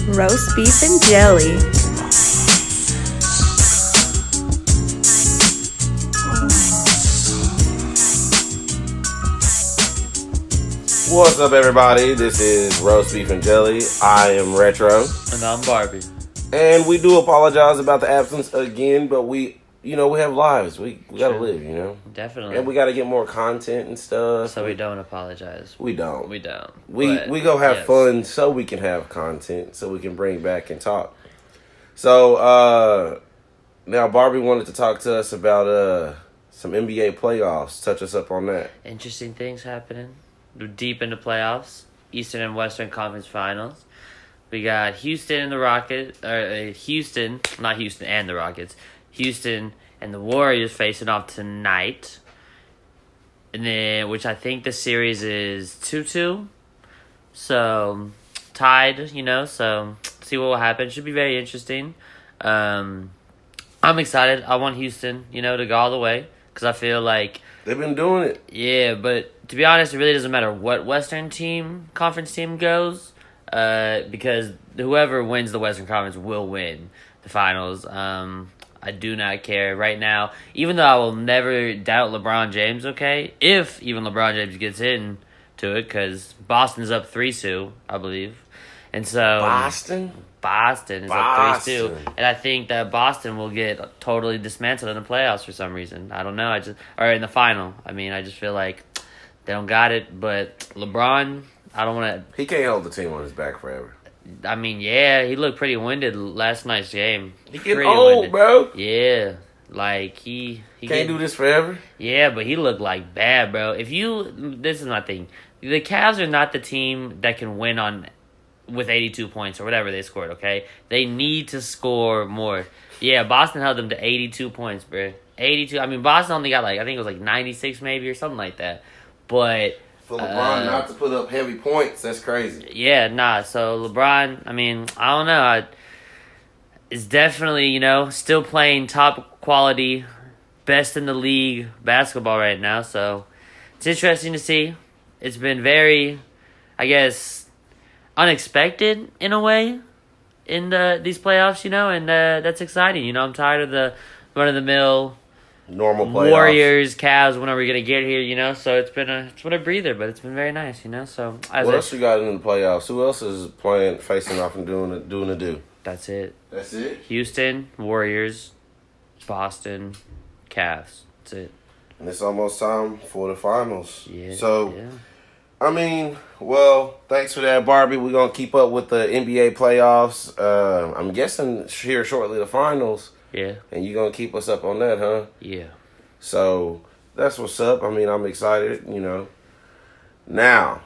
Roast beef and jelly. What's up, everybody? This is Roast Beef and Jelly. I am Retro. And I'm Barbie. And we do apologize about the absence again, but we have lives. We gotta live, Definitely. And we gotta get more content and stuff. So we don't apologize. We don't. We don't. We go have fun so we can have content, so we can bring back and talk. So, now Barbie wanted to talk to us about some NBA playoffs. Touch us up on that. Interesting things happening. We're deep into playoffs. Eastern and Western Conference Finals. We got Houston and the Rockets. Houston and the Rockets. Houston and the Warriors facing off tonight. And then, which I think the series is 2-2. So, tied, so see what will happen. Should be very interesting. I'm excited. I want Houston, to go all the way. Because I feel like... They've been doing it. Yeah, but to be honest, it really doesn't matter what Western conference team goes. Because whoever wins the Western Conference will win the finals. I do not care right now. Even though I will never doubt LeBron James, okay? If even LeBron James gets into it, because Boston's up 3-2, I believe. And so... Boston is up 3-2. And I think that Boston will get totally dismantled in the playoffs for some reason. I don't know. Or in the final. I just feel like they don't got it. But LeBron, I don't want to... He can't hold the team on his back forever. Yeah, he looked pretty winded last night's game. He getting old, bro. Yeah, like he can't do this forever. Yeah, but he looked like bad, bro. This is my thing. The Cavs are not the team that can win with 82 points or whatever they scored. Okay, they need to score more. Yeah, Boston held them to 82 points, bro. 82. Boston only got I think it was 96 maybe or something like that, but. For LeBron not to put up heavy points, that's crazy. Yeah, so LeBron, I don't know. Is definitely, still playing top quality, best in the league basketball right now. So it's interesting to see. It's been very, I guess, unexpected in a way in these playoffs, and that's exciting. I'm tired of the run-of-the-mill normal playoffs. Warriors, Cavs, when are we gonna get here, so it's been a breather, but it's been very nice, so what else you got in the playoffs? Who else is facing off and doing a do? That's it. Houston, Warriors, Boston, Cavs. That's it. And it's almost time for the finals. Yeah. So well, thanks for that, Barbie. We're gonna keep up with the NBA playoffs. I'm guessing here shortly the finals. Yeah. And you're going to keep us up on that, huh? Yeah. So, that's what's up. I'm excited, Now,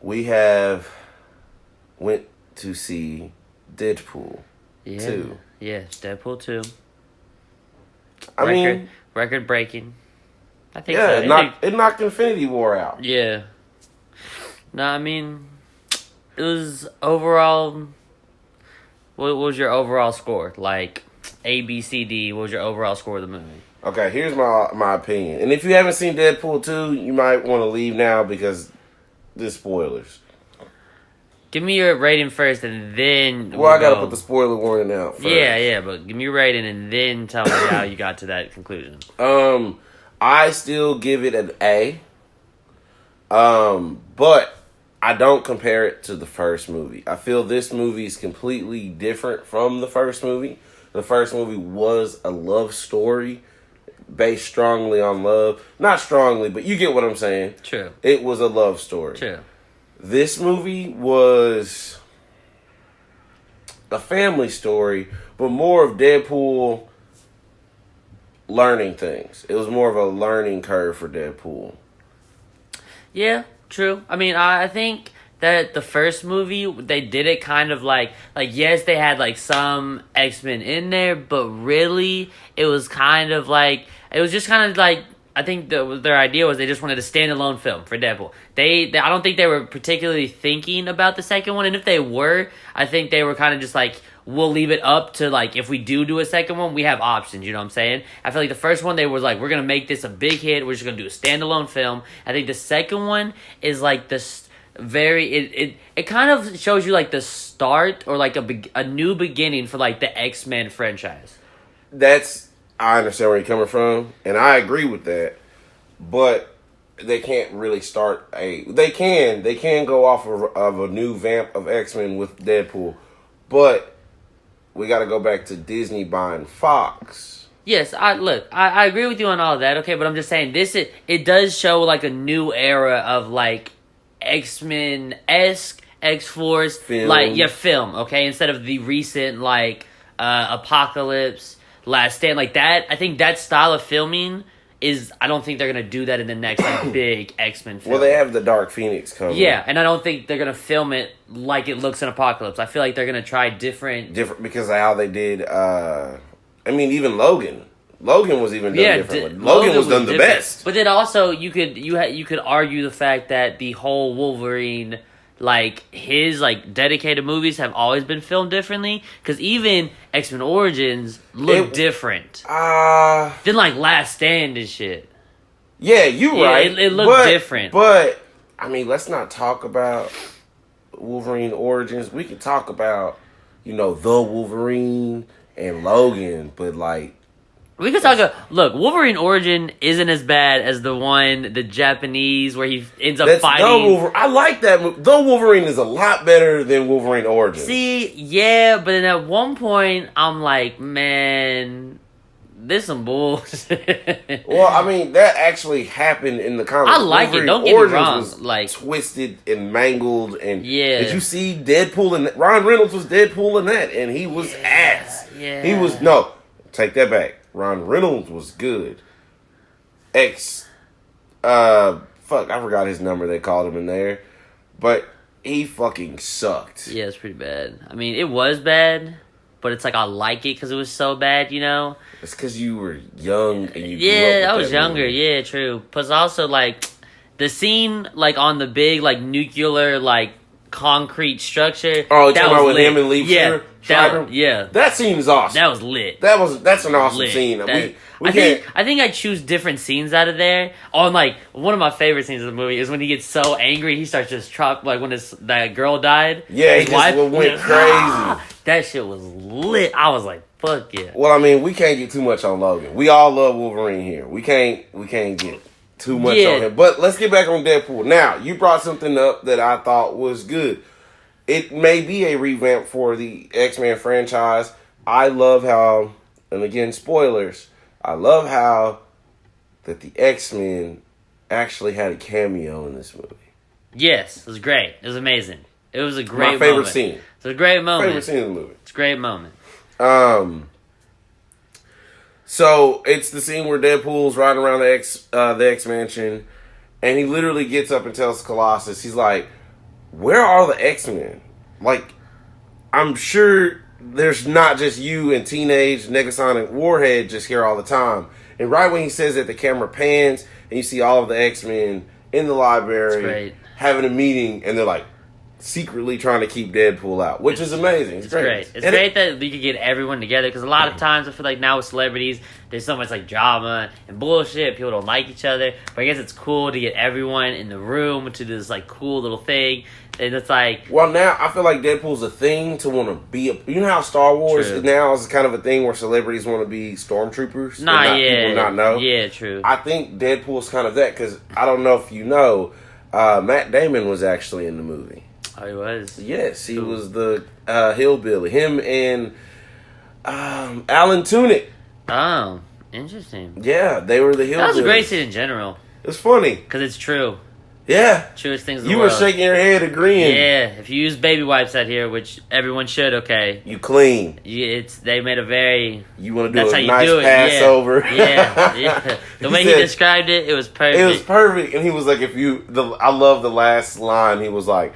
we went to see Deadpool 2. Yeah, Deadpool 2. Record breaking. I think so. Yeah, it knocked Infinity War out. Yeah. No, it was overall... What was your overall score? A, B, C, D, what was your overall score of the movie? Okay, here's my opinion. And if you haven't seen Deadpool 2, you might want to leave now because there's spoilers. Give me your rating first and then... I got to put the spoiler warning out first. Yeah, but give me your rating and then tell me how you got to that conclusion. I still give it an A. But... I don't compare it to the first movie. I feel this movie is completely different from the first movie. The first movie was a love story based strongly on love. Not strongly, but you get what I'm saying. True. It was a love story. True. This movie was a family story, but more of Deadpool learning things. It was more of a learning curve for Deadpool. Yeah. True. I think that the first movie, they did it kind of yes, they had some X-Men in there, but really, it was kind of I think their idea was they just wanted a standalone film for Deadpool. I don't think they were particularly thinking about the second one, and if they were, I think they were kind of just we'll leave it up to, like, if we do a second one, we have options, you know what I'm saying? I feel like the first one, they were like, we're going to make this a big hit, we're just going to do a standalone film. I think the second one is, like, it kind of shows you like the start or like a new beginning for like the X-Men franchise. I understand where you're coming from, and I agree with that. But they can't really start they can go off of a new vamp of X-Men with Deadpool, but we got to go back to Disney buying Fox. Yes, I agree with you on all of that. Okay, but I'm just saying it does show like a new era of like X-Men-esque, X-Force, film. like film. Okay, instead of the recent like Apocalypse, Last Stand, like that. I think that style of filming I don't think they're gonna do that in the next like big X-Men film. Well, they have the Dark Phoenix coming. Yeah, and I don't think they're gonna film it like it looks in Apocalypse. I feel like they're gonna try different because of how they did. Even Logan. Logan was even done differently. Logan was done the best. But then also you could argue the fact that the whole Wolverine, like his like dedicated movies have always been filmed differently, because even X-Men Origins look different than like Last Stand and shit. Yeah, right. It looked different. But I mean, let's not talk about Wolverine Origins. We can talk about the Wolverine and Logan, but like. We could talk. Look, Wolverine Origin isn't as bad as the Japanese, where he ends up fighting. I like that movie. The Wolverine is a lot better than Wolverine Origin. See, yeah, but then at one point, I'm like, man, this some bullshit. Well, I mean, that actually happened in the comics. I like Wolverine it. Don't get Origins me wrong. Was like twisted and mangled, and yeah. Did you see Deadpool? And Ryan Reynolds was Deadpool in that, and he was ass. Yeah, he was Take that back. Ron Reynolds was good. I forgot his number. They called him in there, but he fucking sucked. Yeah, it's pretty bad. I mean, it was bad, but it's like I like it because it was so bad. It's because you were young and you. Yeah, I was younger. Movie. Yeah, true. Plus, also like the scene like on the big like nuclear like concrete structure. Oh, you talking about with him and Lee? Yeah, that scene is awesome. That was lit. That's an awesome scene. I think I choose different scenes out of there. On like one of my favorite scenes of the movie is when he gets so angry he starts just like when that girl died. Yeah, he just went crazy. That shit was lit. I was like, fuck yeah. Well, I mean, we can't get too much on Logan. We all love Wolverine here. We can't get too much on him. But let's get back on Deadpool. Now, you brought something up that I thought was good. It may be a revamp for the X-Men franchise. I love how, and again, spoilers, I love how that the X-Men actually had a cameo in this movie. Yes, it was great. It was amazing. It was a great moment. My favorite scene. It's a great moment. Favorite scene in the movie. It's a great moment. So it's the scene where Deadpool's riding around the X Mansion, and he literally gets up and tells Colossus, he's like, "Where are the X-Men? Like, I'm sure there's not just you and Teenage, Negasonic, Warhead just here all the time." And right when he says that, the camera pans, and you see all of the X-Men in the library having a meeting, and they're like secretly trying to keep Deadpool out, which is amazing. It's great. It's great that we could get everyone together, because a lot of times I feel like now with celebrities, there's so much like drama and bullshit. People don't like each other, but I guess it's cool to get everyone in the room to this like cool little thing. And it's like, well, now I feel like Deadpool's a thing to want to be. You know how Star Wars now is kind of a thing where celebrities want to be stormtroopers. People not know. Yeah, true. I think Deadpool's kind of that, because I don't know if you know, Matt Damon was actually in the movie. Oh, he was? Yes, he was the hillbilly. Him and Alan Tudyk. Oh, interesting. Yeah, they were the hillbillies. That was a great scene in general. It's funny. Because it's true. Yeah. Truest things in the world. world. You were shaking your head agreeing. Yeah, if you use baby wipes out here, which everyone should, okay. You clean. They made a very... You want to do a nice Passover. Yeah. The way he described it, it was perfect. It was perfect. And he was like, I love the last line. He was like,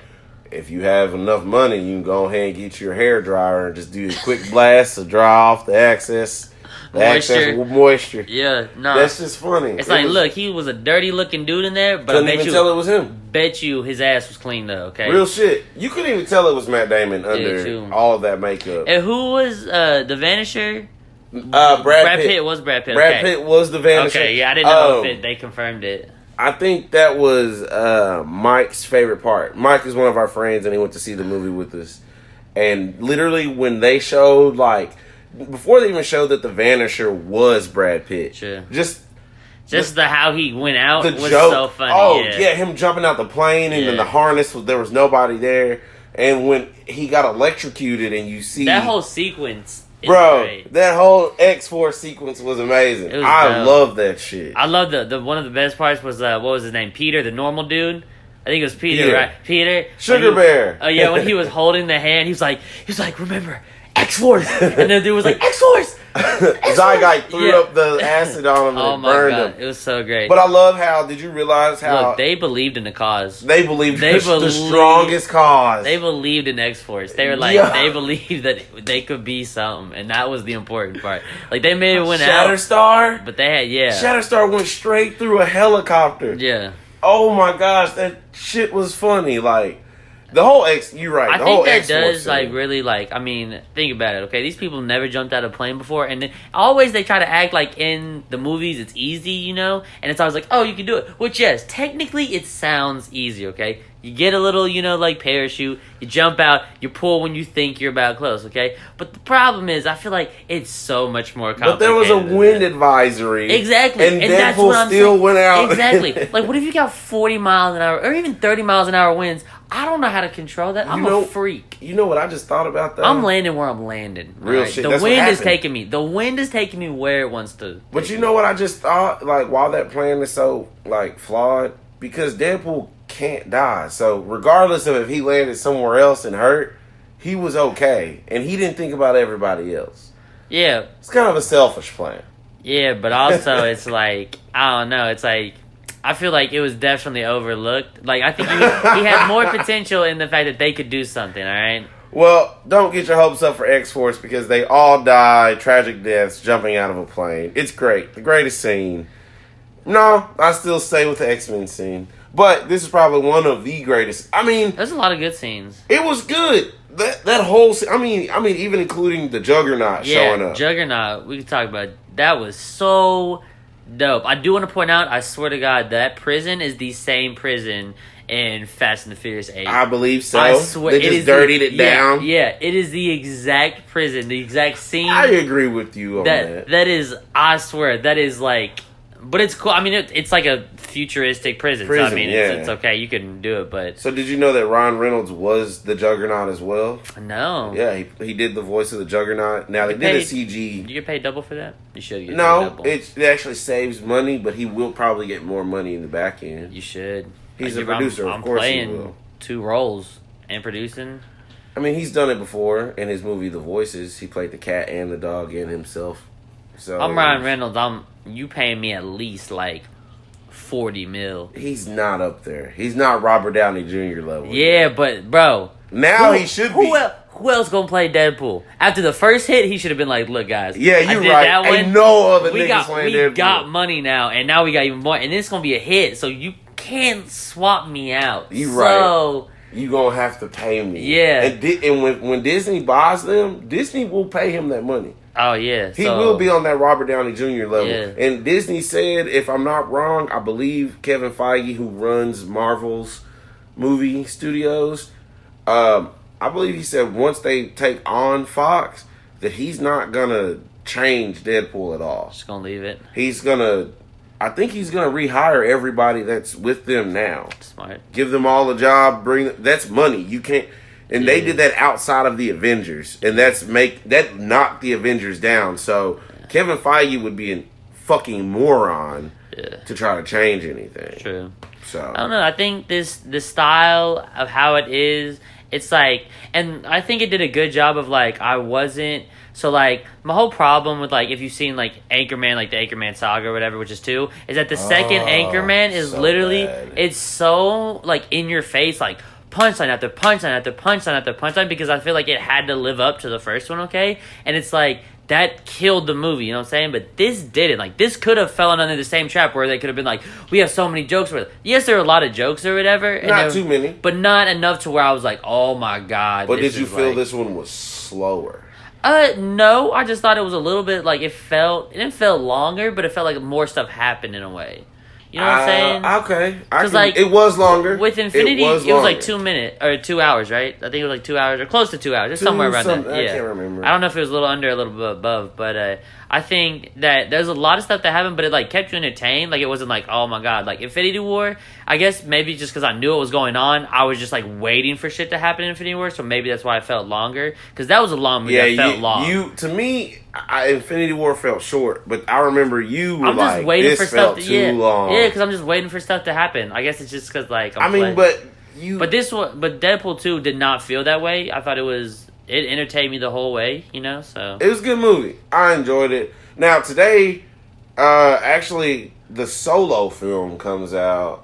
if you have enough money, you can go ahead and get your hair dryer and just do a quick blast to dry off the excess moisture. Yeah, no. That's just funny. It's like, look, he was a dirty looking dude in there, but couldn't even tell it was him. Bet you his ass was clean though, okay? Real shit. You couldn't even tell it was Matt Damon under all of that makeup. And who was the Vanisher? Brad Pitt. Was Brad Pitt. Brad Pitt was the Vanisher. Okay, yeah, I didn't know if they confirmed it. I think that was Mike's favorite part. Mike is one of our friends, and he went to see the movie with us. And literally, when they showed, like, before they even showed that the Vanisher was Brad Pitt, Sure. just the how he went out the was joke. so funny. Oh yeah, him jumping out the plane, and then Yeah. the harness there was nobody there. And when he got electrocuted, and you see that whole sequence. Is bro, great. that whole X-Force sequence was amazing. It was I dope. love that shit. I love the one of the best parts was what was his name? Peter, the normal dude. I think it was Peter, Peter. right? Peter, Sugar Bear. Oh yeah, when he was holding the hand, he was like, remember X-Force, and the dude was like, X-Force. Zygote threw Yeah. up the acid on him and Oh it my burned god, him. it was so great. But I love how, did you realize how Look, they believed in the cause. they believed they the believed- strongest cause? They believed in X-Force. They were like, Yeah. they believed that they could be something, and that was the important part. Like they made it went out, Shatterstar? but they had Shatterstar went straight through a helicopter. yeah. Oh my gosh, that shit was funny. Like, the whole you're right. I The think whole that X-Force does like scene. really like. I mean, think about it. Okay, these people never jumped out of a plane before, and then always they try to act like in the movies it's easy, you know. And it's always like, oh, you can do it. Which yes, technically it sounds easy. Okay, you get a little, you know, like parachute. You jump out. You pull when you think you're about close. Okay, but the problem is, I feel like it's so much more complicated. But there was a than wind that. advisory. Exactly, And that's Deadpool what I'm still saying. went out. Exactly. Like, what if you got 40 miles an hour or even 30 miles an hour winds? I don't know how to control that. I'm a freak. You know what I just thought about that? I'm landing where I'm landing. Real right? shit. The That's what wind is happened. taking me. The wind is taking me where it wants to. But you know what I just thought? Like, while that plan is so, like, flawed, because Deadpool can't die. So, regardless of if he landed somewhere else and hurt, he was okay. And he didn't think about everybody else. Yeah, It's kind of a selfish plan. yeah, but also it's like I don't know. It's like I feel like it was definitely overlooked. Like I think he had more potential in the fact that they could do something. All right. Well, don't get your hopes up for X-Force because they all die tragic deaths jumping out of a plane. It's great. The greatest scene. No, I still stay with the X-Men scene. But this is probably one of the greatest. I mean, There's a lot of good scenes. it was good. That whole scene, I mean, even including the Juggernaut showing Yeah, up. Juggernaut. We could talk about that. Was so dope. I do want to point out. I swear to God, that prison is the same prison in Fast and the Furious 8. I believe so. I swear, They it just is dirtied it yeah, down. Yeah, it is the exact prison, the exact scene. I agree with you on that. That is, I swear, that is like, but it's cool. I mean, it's like a futuristic prison. So, I mean, yeah. it's okay. You can do it, but So did you know that Ryan Reynolds was the Juggernaut as well? no. Yeah, he did the voice of the Juggernaut. Now, they You did a paid- CG. You get paid double for that? You should get paid No, double. it actually saves money, but he will probably get more money in the back end. You should. He's Like, a producer, I'm of course he playing will. 2 roles and producing. I mean, he's done it before in his movie The Voices. He played the cat and the dog and himself. So I'm Ryan Reynolds. You paying me at least like 40 mil. He's not up there. He's not Robert Downey Jr. level. Yeah, but bro, Now he should be. Who else gonna play Deadpool? After the first hit, he should have been like, "Look, guys, Yeah, I you're did right. that Ain't one. no other we niggas got playing we Deadpool. got money now, and now we got even more, and it's gonna be a hit. So you can't swap me out. You so, You gonna have to pay me. Yeah. And when Disney buys them, Disney will pay him that money. Oh yeah, He so, will be on that Robert Downey Jr. level. Yeah. And Disney said, if I'm not wrong, I believe Kevin Feige, who runs Marvel's movie studios, I believe he said once they take on Fox, that he's not gonna change Deadpool at all. Just gonna leave it. I think he's gonna rehire everybody that's with them now. Smart. Give them all a job. That's money. You can't. And they Yeah. did that outside of the Avengers, and that knocked the Avengers down. So Kevin Feige would be a fucking moron Yeah. to try to change anything. True. So I don't know. I think the style of how it is, it's like, and I think it did a good job of like, I wasn't, so like, my whole problem with like, if you've seen like Anchorman, like the Anchorman saga or whatever, which is 2, is that the second Anchorman is so literally, bad. it's so like in your face, like punchline after punchline after punchline after punchline, because I feel like it had to live up to the first one, okay? And it's like, that killed the movie, you know what I'm saying? But this didn't. Like, this could have fallen under the same trap where they could have been like, we have so many jokes. Yes, there were a lot of jokes or whatever. And not too many. But not enough to where I was like, oh my God. But did you is feel like... this one was slower? No. I just thought it was a little bit like, it didn't feel longer, but it felt like more stuff happened in a way. You know what I'm saying? Okay. Because like it was longer. with Infinity. It was like longer. 2 minutes or 2 hours, right? I think it was like 2 hours or close to 2 hours. It's somewhere around that. I can't remember. I don't know if it was a little under, a little bit above, but I think that there's a lot of stuff that happened, but it like kept you entertained. Like it wasn't like, oh my god, like Infinity War. I guess maybe just because I knew what was going on, I was just like waiting for shit to happen in Infinity War. So maybe that's why I felt longer, because that was a long movie. That felt long. To me, Infinity War felt short, but I remember you were I'm just like, waiting this for felt stuff. too long. Yeah, because I'm just waiting for stuff to happen. I guess it's just because like But this one, but Deadpool 2 did not feel that way. I thought it entertained me the whole way, you know. So it was a good movie. I enjoyed it. Now today, actually, the Solo film comes out,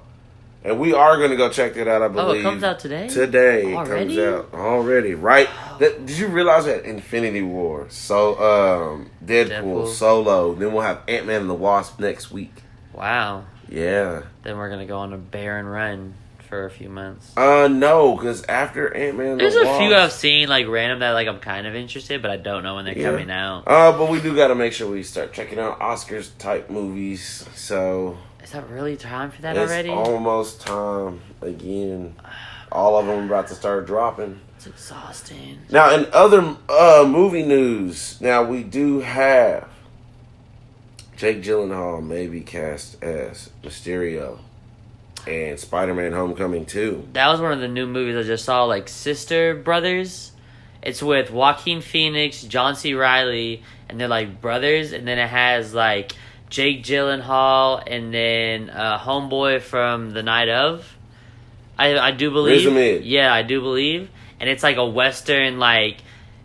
and we are going to go check that out. I believe. Oh, it comes out today. Today Already? It comes out already. Right? Did you realize that Infinity War, Deadpool, Solo, then we'll have Ant-Man and the Wasp next week. Wow. Yeah. Then we're gonna go on a barren run for a few months. No, because after Ant-Man, There's a few I've seen like random that like I'm kind of interested, but I don't know when they're coming out. But we do got to make sure we start checking out Oscars type movies. So is that really time for that it's already? Almost time again. All of them are about to start dropping. It's exhausting. Now, in other movie news, now we do have Jake Gyllenhaal may be cast as Mysterio. And Spider-Man Homecoming 2. That was one of the new movies I just saw, like Sister Brothers. It's with Joaquin Phoenix, John C. Reilly, and they're like brothers. And then it has like Jake Gyllenhaal and then Homeboy from The Night Of. I do believe. Riz Ahmed. Yeah, I do believe. And it's like a Western, like,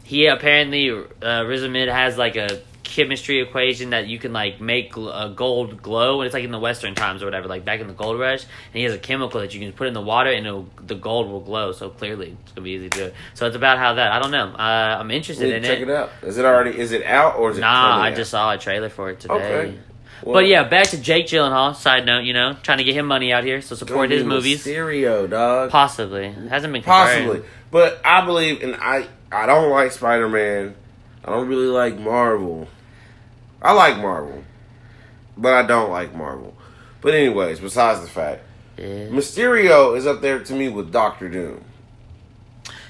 he apparently, Riz Ahmed has like a chemistry equation that you can like make a gold glow, and it's like in the Western times or whatever, like back in the gold rush, and he has a chemical that you can put in the water and the gold will glow. So clearly it's gonna be easy to do it. So it's about how that, I don't know, I'm interested in check it out. Is it out or is it I just saw a trailer for it today. Okay. Well, but yeah, back to Jake Gyllenhaal. Side note, you know, trying to get him money out here, so support his movies. Mysterio, dog. Possibly hasn't been confirmed. Possibly, but I believe, and I don't like Spider-Man. I don't really like Marvel. I like Marvel, but I don't like Marvel. But anyways, besides the fact, Mysterio is up there to me with Doctor Doom.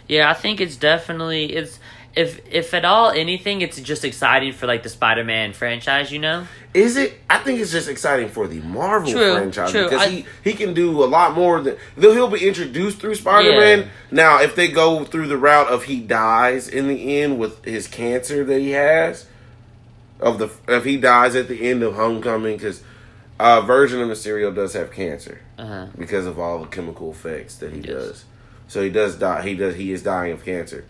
Yeah, I think it's definitely if at all anything, it's just exciting for like the Spider-Man franchise, you know? Is it? I think it's just exciting for the Marvel franchise because he can do a lot more than he'll be introduced through Spider-Man. Yeah. Now, if they go through the route of he dies in the end with his cancer that he has, if he dies at the end of Homecoming, because version of Mysterio does have cancer because of all the chemical effects that he does. So he does die. He is dying of cancer.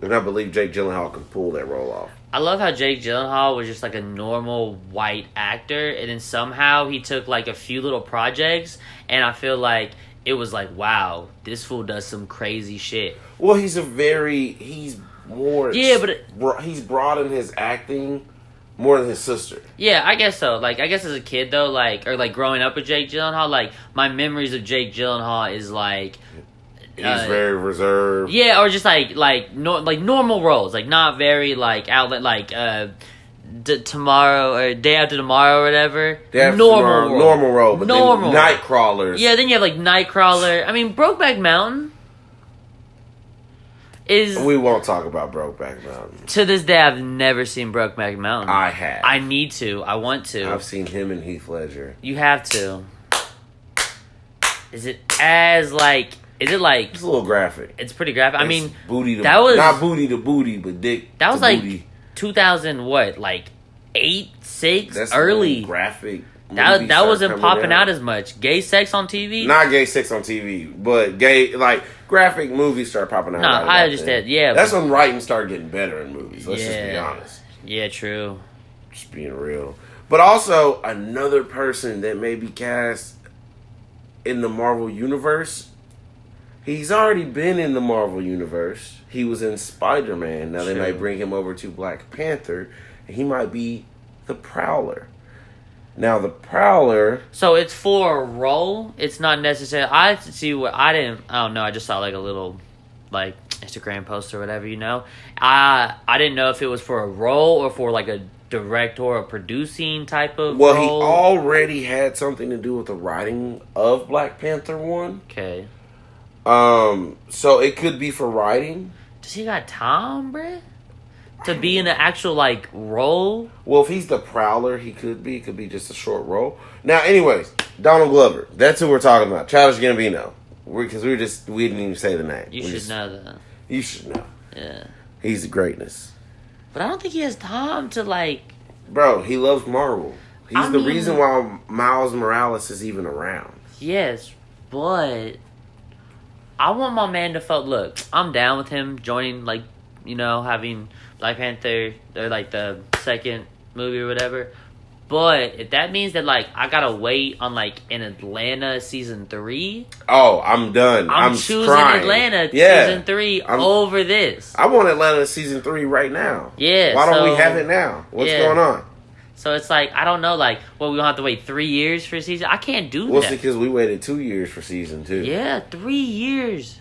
And I believe Jake Gyllenhaal can pull that role off. I love how Jake Gyllenhaal was just like a normal white actor, and then somehow he took like a few little projects, and I feel like it was like, wow, this fool does some crazy shit. Well, he's more... Yeah, but... he's broadened his acting more than his sister. Yeah, I guess so. Like, I guess as a kid, though, like, or like growing up with Jake Gyllenhaal, like, my memories of Jake Gyllenhaal is like... He's very reserved. Yeah, or just like normal roles, like not very like outlet, like tomorrow or day after tomorrow or whatever. Normal role, but then Nightcrawlers. Yeah, then you have like Nightcrawler. I mean, Brokeback Mountain is. We won't talk about Brokeback Mountain. To this day, I've never seen Brokeback Mountain. I have. I need to. I want to. I've seen him and Heath Ledger. You have to. Is it as like? Is it like... It's a little graphic. It's pretty graphic. I mean, that was... Not booty to booty, but dick that was to like booty. 2000, what? Like 8, 6? That's early. Graphic. That wasn't popping out as much. Gay sex on TV? Not gay sex on TV, but gay... Like, graphic movies start popping out. No, I understand. Yeah. That's when writing started getting better in movies. Let's just be honest. Yeah, true. Just being real. But also, another person that may be cast in the Marvel Universe... He's already been in the Marvel Universe. He was in Spider-Man. Now they might bring him over to Black Panther, and he might be the Prowler. Now the Prowler... So it's for a role? It's not necessarily... I don't know. I just saw like a little like Instagram post or whatever, you know? I didn't know if it was for a role or for like a director or producing type of Well, role? he already had something to do with the writing of Black Panther 1. Okay. So it could be for writing. Does he got time, bruh? To be in an actual, like, role? Well, if he's the Prowler, he could be. It could be just a short role. Now, anyways, Donald Glover. That's who we're talking about. Childish Gambino. Because we didn't even say the name. You should know that. You should know. Yeah. He's the greatness. But I don't think he has time to, like... Bro, he loves Marvel. He's the reason why Miles Morales is even around. Yes, but... I want my man to felt... Look, I'm down with him joining, like, you know, having Black Panther, or, like, the second movie or whatever. But if that means that, like, I gotta wait on, like, in Atlanta season 3... Oh, I'm done. I'm choosing crying. Atlanta season 3 over this. I want Atlanta season 3 right now. Yeah. Why don't we have it now? What's going on? So it's like, I don't know, like, well, we don't have to wait 3 years for a season? I can't do Well, that. because we waited 2 years for season 2. Yeah, 3 years.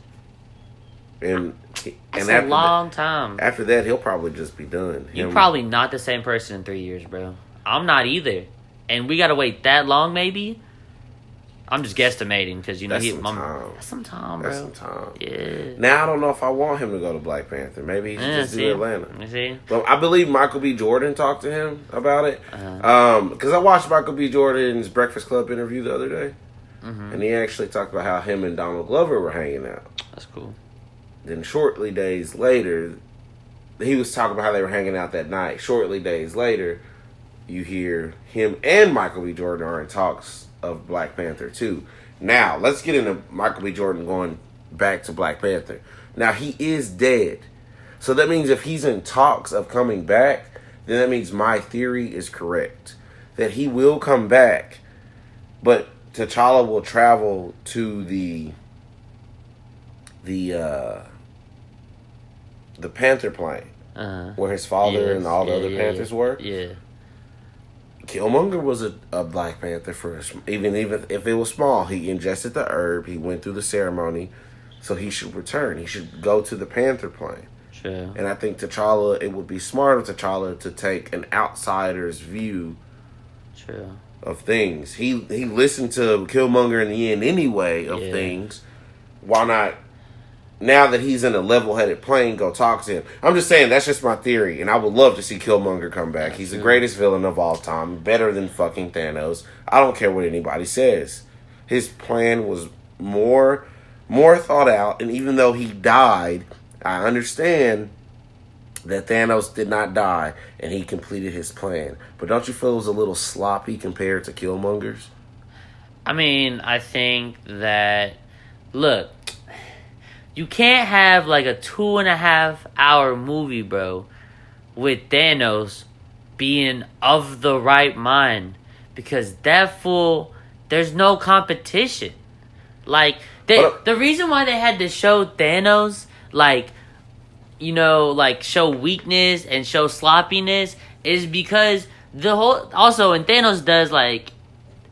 And That's a long time. After that, he'll probably just be done. You're probably not the same person in 3 years, bro. I'm not either. And we gotta wait that long, maybe? I'm just guesstimating, because, you know, that's some time, bro. That's some time. Yeah. Now, I don't know if I want him to go to Black Panther. Maybe he should just do Atlanta. You see? But I believe Michael B. Jordan talked to him about it. Because I watched Michael B. Jordan's Breakfast Club interview the other day. Mm-hmm. And he actually talked about how him and Donald Glover were hanging out. That's cool. Then shortly days later, he was talking about how they were hanging out that night. Shortly days later, you hear him and Michael B. Jordan are in talks of Black Panther 2. Now, let's get into Michael B. Jordan going back to Black Panther. Now, he is dead. So that means if he's in talks of coming back, then that means my theory is correct. That he will come back, but T'Challa will travel to the Panther plane, where his father and all the other Panthers were. Yeah. Killmonger was a Black Panther first. Even if it was small, he ingested the herb. He went through the ceremony, so he should return. He should go to the Panther plane. True. And I think T'Challa, it would be smart of T'Challa to take an outsider's view. True. Of things. He listened to Killmonger in the end anyway of things. Why not? Now that he's in a level-headed plane, go talk to him. I'm just saying, that's just my theory. And I would love to see Killmonger come back. He's the greatest villain of all time. Better than fucking Thanos. I don't care what anybody says. His plan was more thought out. And even though he died, I understand that Thanos did not die. And he completed his plan. But don't you feel it was a little sloppy compared to Killmonger's? I mean, I think that... Look... You can't have like a 2.5 hour movie, bro, with Thanos being of the right mind, because that fool, there's no competition. Like the reason why they had to show Thanos, like, you know, like show weakness and show sloppiness is because the whole, also, and Thanos does, like,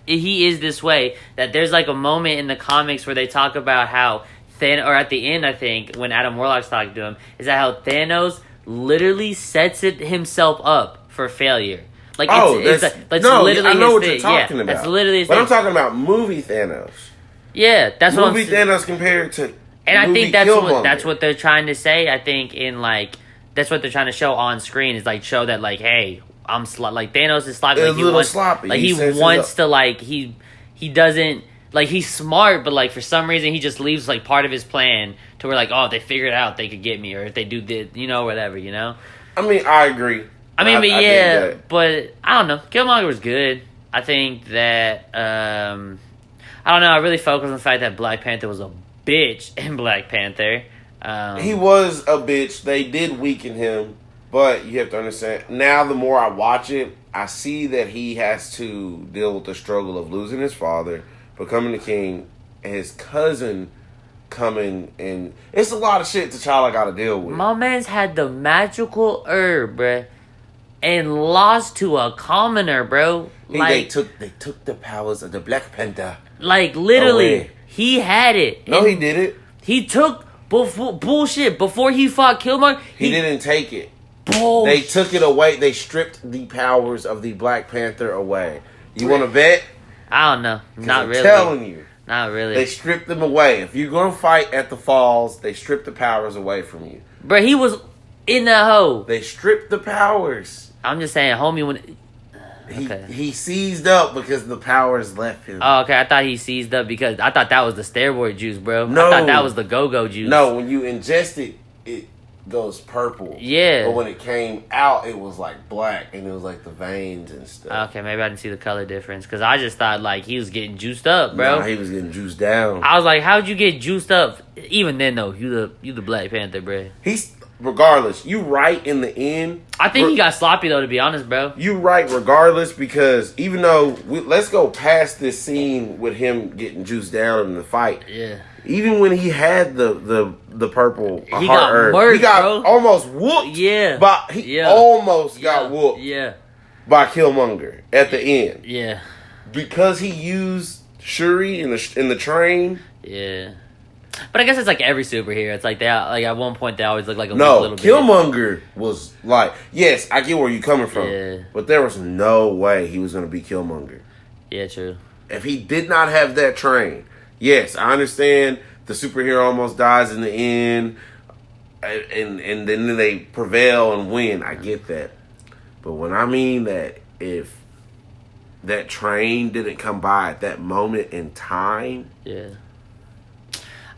he is this way, that there's like a moment in the comics where they talk about how or at the end, I think, when Adam Warlock's talking to him, is that how Thanos literally sets it himself up for failure. Like, it's literally I know what his you're talking about. That's literally his But thing. I'm talking about movie Thanos. Yeah, that's what I'm saying. Movie Thanos compared to and I think that's Killmonger. that's what they're trying to say. I think in, like, that's what they're trying to show on screen, is like show that, like, hey, I'm like Thanos is sloppy. Like, a little sloppy. Like, he wants to, like, he doesn't. Like, he's smart, but, like, for some reason, he just leaves, like, part of his plan to where, like, oh, if they figure it out, they could get me. Or if they do this, you know, whatever, you know? I mean, I agree. But I don't know. Killmonger was good. I think that, I don't know, I really focused on the fact that Black Panther was a bitch in Black Panther. He was a bitch. They did weaken him. But you have to understand, now the more I watch it, I see that he has to deal with the struggle of losing his father, becoming the king, and his cousin coming, and it's a lot of shit T'Challa got to deal with. My man's had the magical herb, bruh, and lost to a commoner, bro. They took the powers of the Black Panther. Like, literally, away. He had it. No, he did it. He took before he fought Killmonger. He didn't take it. They took it away. They stripped the powers of the Black Panther away. You want to bet? I don't know. Not really. I'm telling you. Not really. They stripped them away. If you're going to fight at the falls, they stripped the powers away from you. Bro, he was in that hole. They stripped the powers. I'm just saying, homie, when... He seized up because the powers left him. Oh, okay. I thought he seized up because... I thought that was the steroid juice, bro. No. I thought that was the go-go juice. No, when you ingest it, it goes purple. Yeah. But when it came out, it was like black, and it was like the veins and stuff. Okay, maybe I didn't see the color difference because I just thought like he was getting juiced up, bro. Nah, he was getting juiced down. I was like, how'd you get juiced up? Even then, though, you the Black Panther, bro. Regardless, you right in the end. I think he got sloppy though, to be honest, bro. You right regardless because even though let's go past this scene with him getting juiced down in the fight. Yeah. Even when he had the purple he heart got herb, murked, he got bro. almost whooped. Yeah. But he almost got whooped. Yeah. By Killmonger at the end. Yeah. Because he used Shuri in the train. Yeah. But I guess it's like every superhero. It's like at one point they always look like a little bit. Killmonger was like, yes, I get where you're coming from. Yeah. But there was no way he was going to be Killmonger. Yeah, true. If he did not have that train, yes, I understand the superhero almost dies in the end, and then they prevail and win. I get that. But when I mean that if that train didn't come by at that moment in time... Yeah.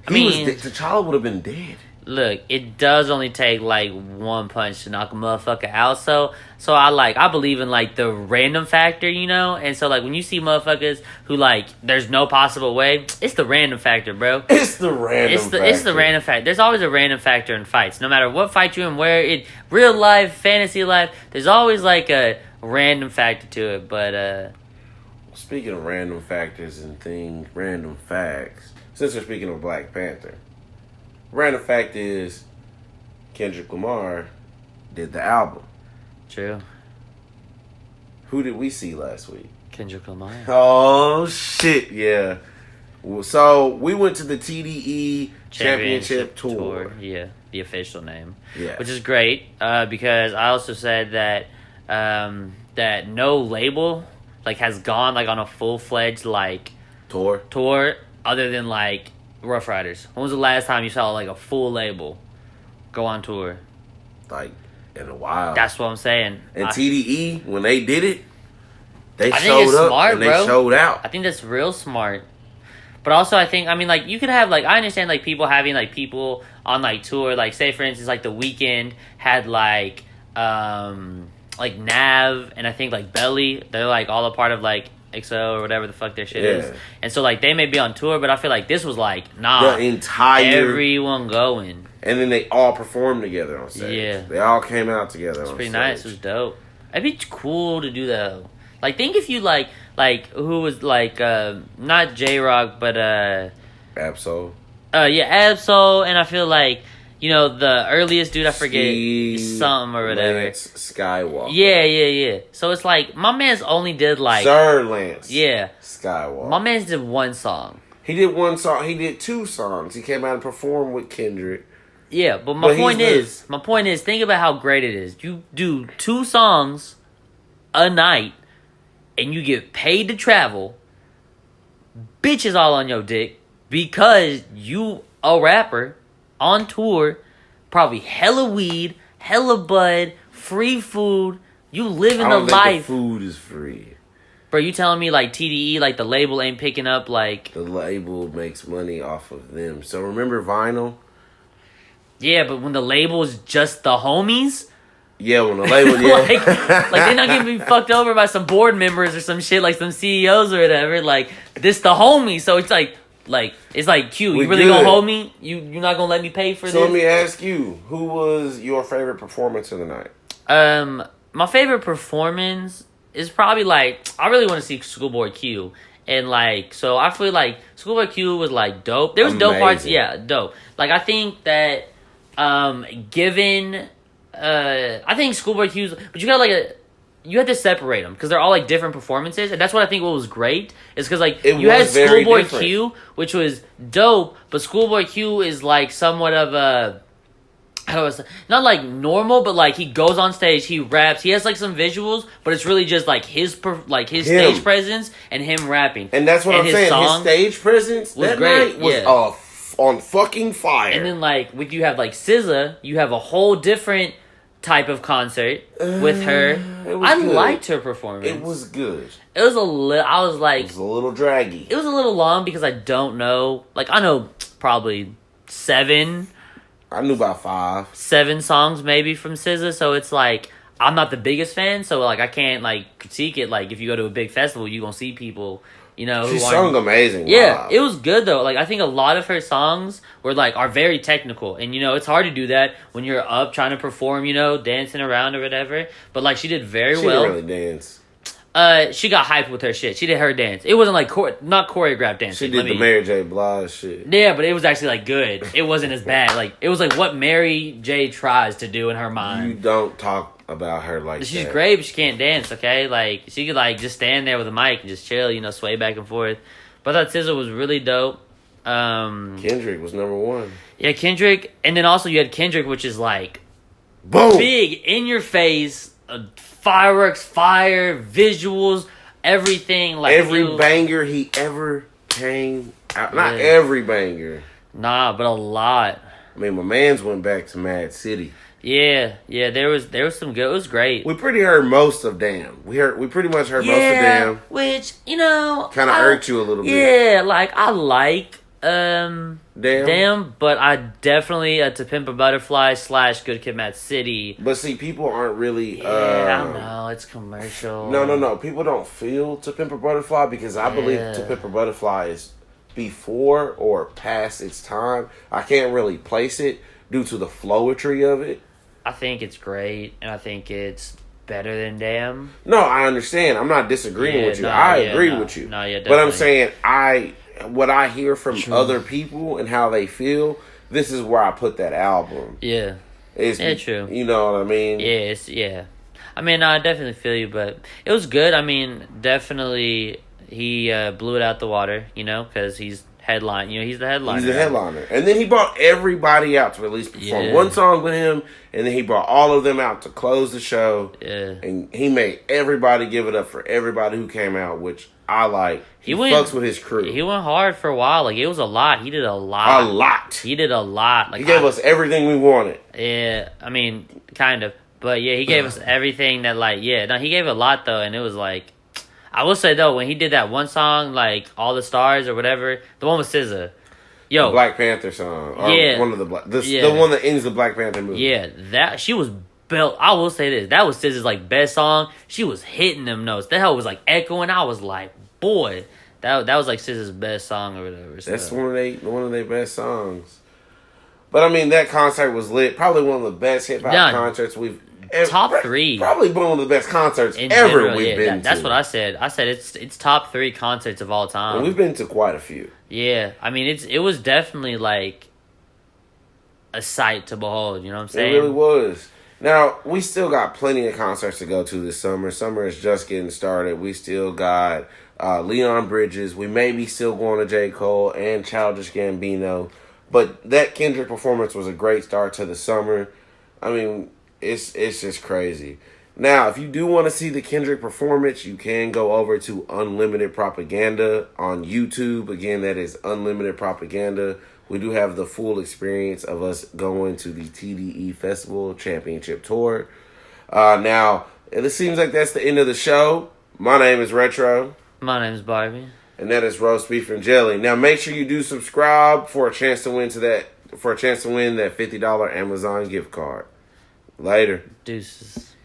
T'Challa would have been dead. Look, it does only take like one punch to knock a motherfucker out. So I believe in like the random factor, you know. And so like when you see motherfuckers who like there's no possible way, it's the random factor, bro. It's the random factor. It's the random factor. There's always a random factor in fights, no matter what fight you're in, where it real life, fantasy life. There's always like a random factor to it. But speaking of random factors and random facts. Since we're speaking of Black Panther, random fact is Kendrick Lamar did the album. True. Who did we see last week? Kendrick Lamar. Oh, shit, yeah. So, we went to the TDE Championship Tour. Yeah, the official name. Yeah. Which is great because I also said that that no label like has gone like on a full-fledged like tour other than like Rough Riders. When was the last time you saw like a full label go on tour? Like in a while. That's what I'm saying. And TDE, when they did it, they I think showed it's up smart, and bro. they showed out. I think that's real smart. But also I think, I mean, like, you could have, like, I understand, like, people having, like, people on, like, tour. Like, say, for instance, like, The Weeknd had, like, Nav and I think, like, Belly. They're, like, all a part of, like, XO or whatever the fuck their shit is. And so, like, they may be on tour, but I feel like this was, like, nah. The entire... Everyone going. And then they all performed together on stage. Yeah. They all came out together on stage. It's pretty nice. It was dope. It'd be cool to do that, though. Like, think if you, like, who was, like, not J-Rock, but, Absol. Yeah, Absol, and I feel like, you know, the earliest dude, I forget, something or whatever. Lance Skywalker. Yeah. So it's like, my man's only did, like... Sir Lance. Yeah. Skywalker. My man's did one song. He did one song. He did two songs. He came out and performed with Kendrick. Yeah, but my point is, think about how great it is. You do 2 songs a night, and you get paid to travel, bitches all on your dick, because you a rapper on tour, probably hella weed, hella bud, free food, you living the life. The food is free. Bro, you telling me like TDE, like the label ain't picking up like... The label makes money off of them. So remember vinyl? Yeah, but when the label is just the homies... Yeah, when the label, yeah. like they're not gonna be fucked over by some board members or some shit, like some CEOs or whatever. Like, this the homie, so it's like it's like, Q, you really gonna hold me? You're not gonna let me pay for this? So let me ask you, who was your favorite performance of the night? My favorite performance is probably like, I really want to see Schoolboy Q. And like, so I feel like Schoolboy Q was like dope. There was dope parts, yeah, dope. Like, I think that I think Schoolboy Q's, but you had to separate them because they're all like different performances, and that's what I think what was great is because like you had Schoolboy Q, which was dope, but Schoolboy Q is like somewhat of a, how do I say, not like normal, but like he goes on stage, he raps, he has like some visuals, but it's really just like his stage presence and him rapping. And that's what I'm saying. His stage presence was that great. night was on fucking fire. And then like with you have like SZA, you have a whole different type of concert with her. I liked her performance. It was good. It was a little. I was like, it was a little draggy. It was a little long because I don't know. Like I know probably 7. I knew about 7 songs maybe from SZA. So it's like I'm not the biggest fan. So like I can't like critique it. Like if you go to a big festival, you gonna see people. You know, she sung amazing. Yeah, it was good though. Like I think a lot of her songs are very technical, and you know it's hard to do that when you're up trying to perform. You know, dancing around or whatever. But like she did very well. She didn't really dance. She got hyped with her shit. She did her dance. It wasn't like not choreographed dancing. She did the Mary J. Blige shit. Yeah, but it was actually like good. It wasn't as bad. Like it was like what Mary J. tries to do in her mind. You don't talk about her like She's that. great, but she can't dance, okay? Like, she could, like, just stand there with a mic and just chill, you know, sway back and forth. But I thought SZA was really dope. Kendrick was number 1. Yeah, Kendrick. And then also you had Kendrick, which is, like, boom, big, in your face, fireworks, fire, visuals, everything. Like every banger he ever came out. Not every banger. Nah, but a lot. I mean, my mans went back to Mad City. Yeah, there was some good. It was great. We pretty heard most of Damn. We pretty much heard most of Damn, which you know kind of irked you a little bit. Yeah, like I like Damn, but I definitely To Pimp a Butterfly / Good Kid, Mad City. But see, people aren't really. I don't know. It's commercial. No. People don't feel To Pimp a Butterfly because I believe To Pimp a Butterfly is before or past its time. I can't really place it due to the flowetry of it. I think it's great, and I think it's better than Damn. No, I understand. I'm not disagreeing with you. I agree with you. No, yeah, but I'm saying what I hear from other people and how they feel, this is where I put that album. Yeah. It's true. You know what I mean? Yeah, I mean, I definitely feel you, but it was good. I mean, definitely he blew it out the water, you know, because he's headline. You know, he's the headliner. He's the headliner. And then he brought everybody out to at least perform one song with him, and then he brought all of them out to close the show. Yeah. And he made everybody give it up for everybody who came out, which I like. He fucks with his crew. He went hard for a while. Like, it was a lot. He did a lot. He did a lot. Like, he gave us everything we wanted. Yeah. I mean, kind of. But, yeah, he gave us everything that, like, he gave a lot, though, and it was, like, I will say, though, when he did that one song, like, All the Stars or whatever, the one with SZA. Yo. The Black Panther song. Yeah. One of the one that ends the Black Panther movie. Yeah, she was built. I will say this. That was SZA's, like, best song. She was hitting them notes. That hell was, like, echoing. I was like, boy, that was, like, SZA's best song or whatever. So. That's one of their best songs. But, I mean, that concert was lit. Probably one of the best hip-hop concerts we've top 3. Probably one of the best concerts in ever general, we've been to. That's what I said. I said it's top 3 concerts of all time. And we've been to quite a few. Yeah. I mean, it was definitely like a sight to behold, you know what I'm saying? It really was. Now, we still got plenty of concerts to go to this summer. Summer is just getting started. We still got Leon Bridges. We may be still going to J. Cole and Childish Gambino. But that Kendrick performance was a great start to the summer. I mean, it's just crazy. Now, if you do want to see the Kendrick performance, you can go over to Unlimited Propaganda on YouTube. Again, that is Unlimited Propaganda. We do have the full experience of us going to the TDE Festival Championship Tour. Now, it seems like that's the end of the show. My name is Retro. My name is Barbie. And that is Roast Beef and Jelly. Now, make sure you do subscribe for a chance to win that $50 Amazon gift card. Later. Deuces.